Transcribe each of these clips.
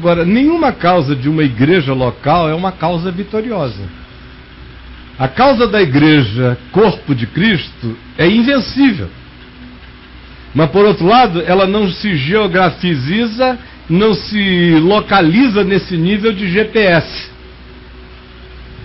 Agora, nenhuma causa de uma igreja local é uma causa vitoriosa. A causa da igreja, corpo de Cristo, é invencível. Mas, por outro lado, ela não se geografiziza, não se localiza nesse nível de GPS.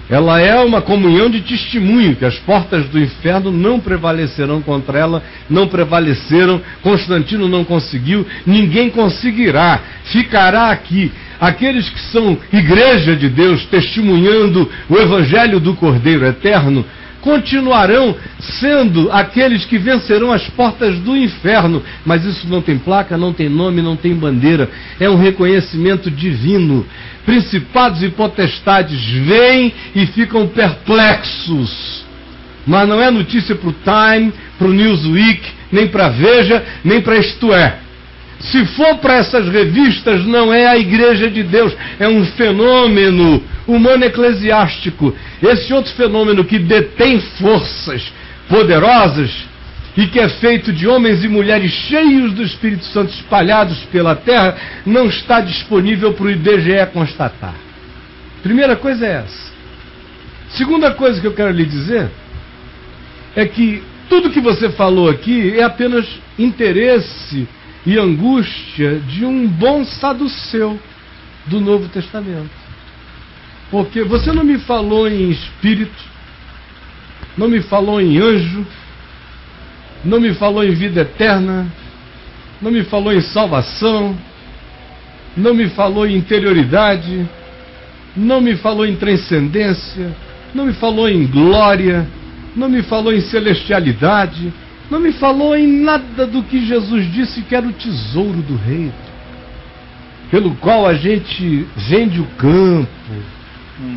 Ela é uma comunhão de testemunho, que as portas do inferno não prevalecerão contra ela, não prevaleceram, Constantino não conseguiu, ninguém conseguirá, ficará aqui. Aqueles que são igreja de Deus, testemunhando o evangelho do Cordeiro Eterno, continuarão sendo aqueles que vencerão as portas do inferno. Mas isso não tem placa, não tem nome, não tem bandeira. É um reconhecimento divino. Principados e potestades vêm e ficam perplexos. Mas não é notícia para o Time, para o Newsweek, nem para a Veja, nem para Isto É. Se for para essas revistas, não é a igreja de Deus, é um fenômeno humano eclesiástico. Esse outro fenômeno que detém forças poderosas e que é feito de homens e mulheres cheios do Espírito Santo espalhados pela terra, não está disponível para o IBGE constatar. Primeira coisa é essa. Segunda coisa que eu quero lhe dizer é que tudo que você falou aqui é apenas interesse e angústia de um bom saduceu do Novo Testamento. Porque você não me falou em espírito, não me falou em anjo, não me falou em vida eterna, não me falou em salvação, não me falou em interioridade, não me falou em transcendência, não me falou em glória, não me falou em celestialidade, não me falou em nada do que Jesus disse que era o tesouro do reino, pelo qual a gente vende o campo,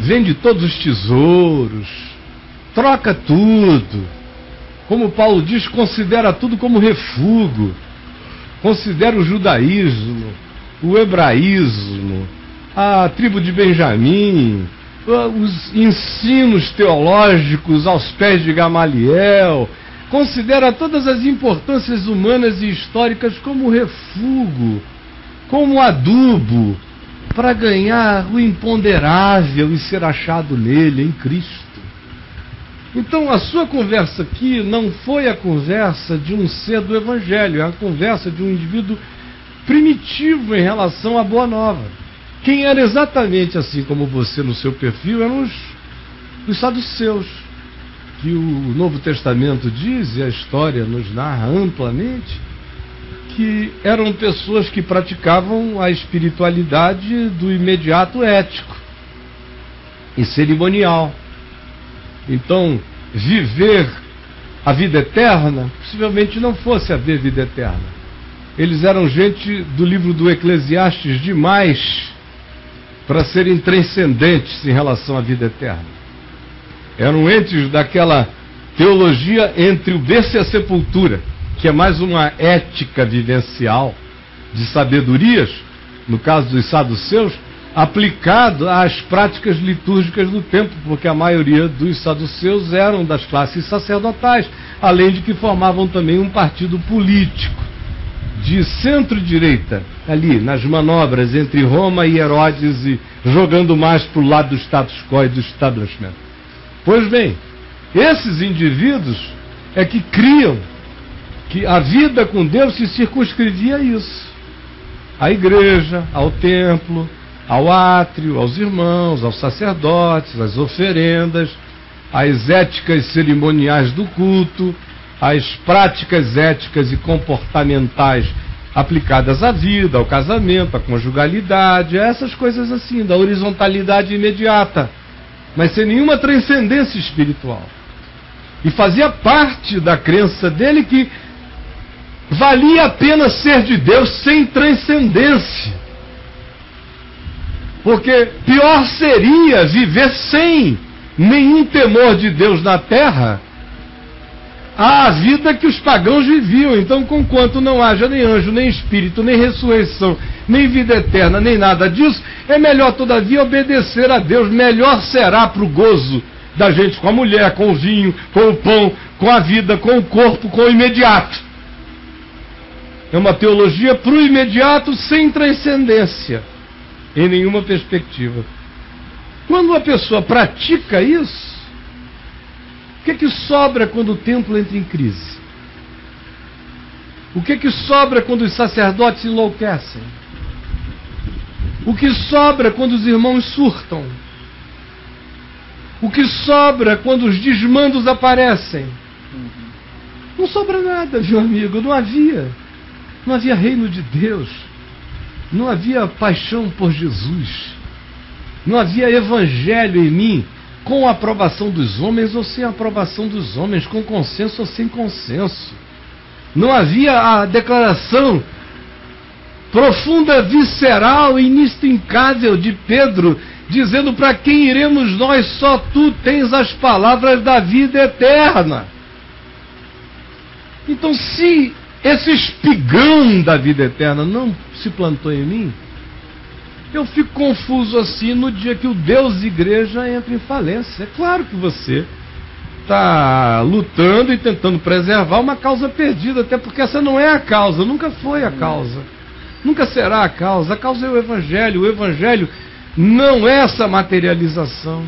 vende todos os tesouros, troca tudo. Como Paulo diz, considera tudo como refúgio, considera o judaísmo, o hebraísmo, a tribo de Benjamim, os ensinos teológicos aos pés de Gamaliel, considera todas as importâncias humanas e históricas como refúgio, como adubo, para ganhar o imponderável e ser achado nele, em Cristo. Então a sua conversa aqui não foi a conversa de um ser do Evangelho, é a conversa de um indivíduo primitivo em relação à Boa Nova. Quem era exatamente assim como você no seu perfil eram os saduceus, que o Novo Testamento diz, e a história nos narra amplamente, que eram pessoas que praticavam a espiritualidade do imediato ético e cerimonial. Então, viver a vida eterna, possivelmente não fosse haver vida eterna. Eles eram gente do livro do Eclesiastes demais para serem transcendentes em relação à vida eterna. Eram entes daquela teologia entre o berço e a sepultura, que é mais uma ética vivencial de sabedorias, no caso dos saduceus, aplicado às práticas litúrgicas do templo, porque a maioria dos saduceus eram das classes sacerdotais, além de que formavam também um partido político de centro-direita, ali nas manobras entre Roma e Herodes, e jogando mais para o lado do status quo e do establishment. Pois bem, esses indivíduos é que criam que a vida com Deus se circunscrevia a isso: à igreja, ao templo, ao átrio, aos irmãos, aos sacerdotes, às oferendas, às éticas cerimoniais do culto, às práticas éticas e comportamentais aplicadas à vida, ao casamento, à conjugalidade, a essas coisas assim, da horizontalidade imediata, mas sem nenhuma transcendência espiritual. E fazia parte da crença dele que valia a pena ser de Deus sem transcendência. Porque pior seria viver sem nenhum temor de Deus na terra a vida que os pagãos viviam. Então, conquanto não haja nem anjo, nem espírito, nem ressurreição, nem vida eterna, nem nada disso, é melhor todavia obedecer a Deus. Melhor será para o gozo da gente com a mulher, com o vinho, com o pão, com a vida, com o corpo, com o imediato. É uma teologia para o imediato sem transcendência. em nenhuma perspectiva. Quando uma pessoa pratica isso, o que sobra quando o templo entra em crise? O que sobra quando os sacerdotes enlouquecem? O que sobra quando os irmãos surtam? O que sobra quando os desmandos aparecem? Não sobra nada, meu amigo. Não havia reino de Deus. Não havia paixão por Jesus. Não havia evangelho em mim, com a aprovação dos homens ou sem a aprovação dos homens, com consenso ou sem consenso. Não havia a declaração profunda, visceral e inextrincável de Pedro, dizendo: para quem iremos nós? Só tu tens as palavras da vida eterna. Então, se esse espigão da vida eterna não se plantou em mim, eu fico confuso assim no dia que o Deus Igreja entra em falência. É claro que você está lutando e tentando preservar uma causa perdida, até porque essa não é a causa, nunca foi a causa, nunca será a causa é o Evangelho. O Evangelho não é essa materialização.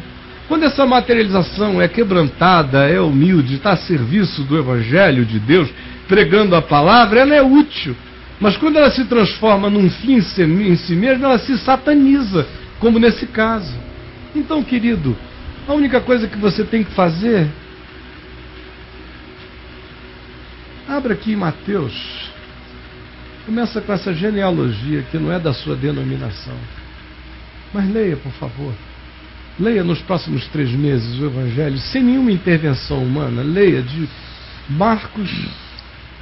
Quando essa materialização é quebrantada, é humilde, está a serviço do Evangelho de Deus, pregando a palavra, ela é útil. Mas quando ela se transforma num fim em si mesma, ela se sataniza, como nesse caso. Então, querido, a única coisa que você tem que fazer, abra aqui em Mateus, começa com essa genealogia que não é da sua denominação, mas leia, por favor. Leia nos próximos 3 meses o Evangelho, sem nenhuma intervenção humana. Leia de Marcos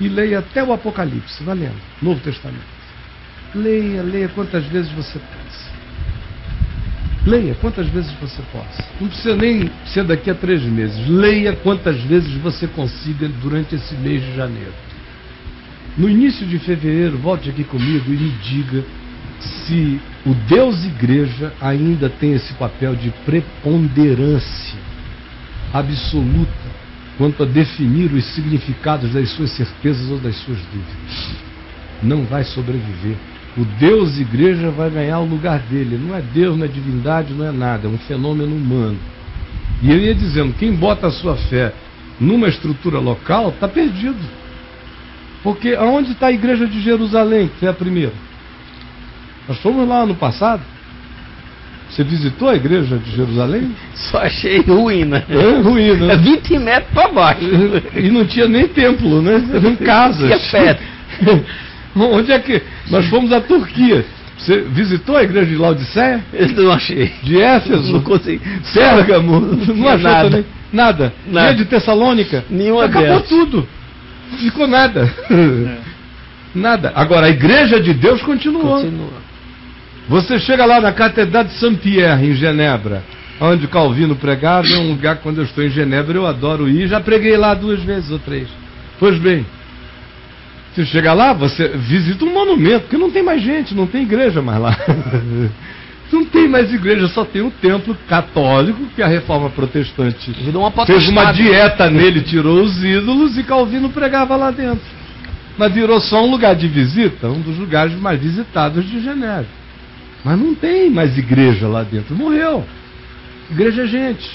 e leia até o Apocalipse, valendo, Novo Testamento. Leia quantas vezes você possa. Leia quantas vezes você possa. Não precisa nem ser daqui a 3 meses. Leia quantas vezes você consiga durante esse mês de janeiro. No início de fevereiro, volte aqui comigo e me diga se o Deus Igreja ainda tem esse papel de preponderância absoluta quanto a definir os significados das suas certezas ou das suas dúvidas. Não vai sobreviver. O Deus Igreja vai ganhar o lugar dele. Não é Deus, não é divindade, não é nada. É um fenômeno humano. E ele ia dizendo, quem bota a sua fé numa estrutura local está perdido. Porque aonde está a Igreja de Jerusalém, que foi a primeira? Nós fomos lá ano passado. Você visitou a Igreja de Jerusalém? Só achei ruína. É, ruína. 20 metros para baixo. E não tinha nem templo, né? Eram casas. Tinha pedra. Onde é que... Nós fomos à Turquia. Você visitou a Igreja de Laodiceia? Eu não achei. De Éfeso? Não consegui. Pérgamo? Não achou nada. também? Nada. Nada. E de Tessalônica? Nenhuma Acabou delas. tudo. Não ficou nada. Nada. Agora, a Igreja de Deus continuou. Continua. Você chega lá na Catedral de Saint-Pierre, em Genebra, onde Calvino pregava. É um lugar que, quando eu estou em Genebra, eu adoro ir. Já preguei lá 2 vezes ou 3. Pois bem, você chega lá, você visita um monumento, porque não tem mais gente, não tem igreja mais lá. Não tem mais igreja, só tem um templo católico, que a Reforma Protestante fez uma dieta nele, tirou os ídolos e Calvino pregava lá dentro. Mas virou só um lugar de visita, um dos lugares mais visitados de Genebra. Mas não tem mais igreja lá dentro, morreu. Igreja é gente.